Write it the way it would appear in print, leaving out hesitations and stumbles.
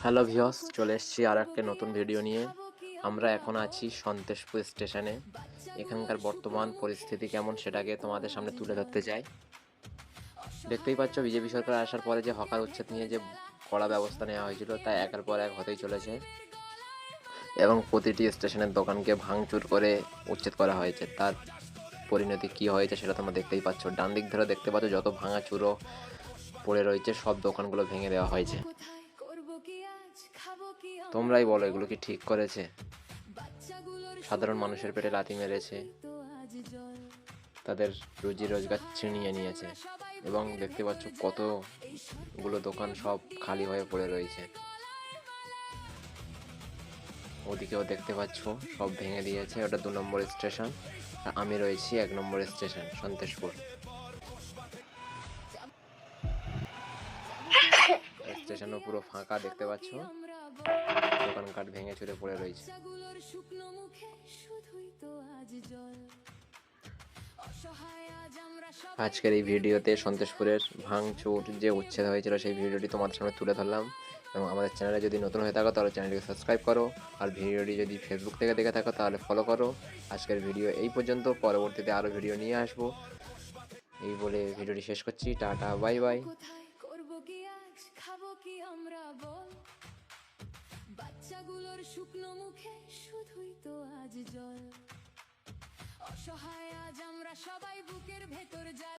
Hello viewers, চলে এসেছি আর একটা নতুন ভিডিও নিয়ে। আমরা এখন আছি সন্তেশপুর স্টেশনে। এখানকার বর্তমান পরিস্থিতি কেমন সেটাকে তোমাদের সামনে তুলে ধরতে চাই। দেখতেই পাচ্ছ, বিজেপি সরকার আসার পরে যে হকার উচ্ছেদ নিয়ে যে কড়া ব্যবস্থা নেওয়া হয়েছিল তা একের পর এক হতেই চলেছে এবং প্রতিটি স্টেশনের দোকানকে ভাঙচুর করে উচ্ছেদ করা হয়েছে। তার পরিণতি কি হয়েছে সেটা তোমরা দেখতেই পাচ্ছ। ডান দিক ধরে দেখতে পাচ্ছ যত ভাঙা চুরো পড়ে রয়েছে, সব দোকানগুলো ভেঙে দেওয়া হয়েছে। তোমরাই বলো, এগুলো কি ঠিক করেছে? সাধারণ মানুষের পেটে লাথি মেরেছে, তাদের রুজি রোজগার ছিনিয়ে নিয়েছে এবং দেখতে পাচ্ছ কতগুলো দোকান সব খালি হয়ে পড়ে রয়েছে। ওদিকেও দেখতে পাচ্ছ সব ভেঙে দিয়েছে। ওটা 2 নম্বর স্টেশন, আর আমি রয়েছি 1 নম্বর স্টেশন সন্তেশপুর। স্টেশনও পুরো ফাঁকা দেখতে পাচ্ছ, দোকানঘাট ভেঙে চুরে পড়ে রয়েছে। আজকের এই ভিডিওতে সন্তেশপুরের ভাঙচুর যে উচ্ছেদ হয়েছিল সেই ভিডিওটি তোমাদের সামনে তুলে ধরলাম। এবং আমাদের চ্যানেলে যদি নতুন হয়ে থাকো তাহলে চ্যানেলটিকে সাবস্ক্রাইব করো, আর ভিডিওটি যদি ফেসবুক থেকে দেখে থাকো তাহলে ফলো করো। আজকের ভিডিও এই পর্যন্ত, পরবর্তীতে আরও ভিডিও নিয়ে আসবো। এই বলে ভিডিওটি শেষ করছি। Tata, bye bye. বাচ্চাগুলোর শুকনো মুখে শুধুই তো আজ জল। অসহায় আজ আমরা সবাই বুকের ভেতর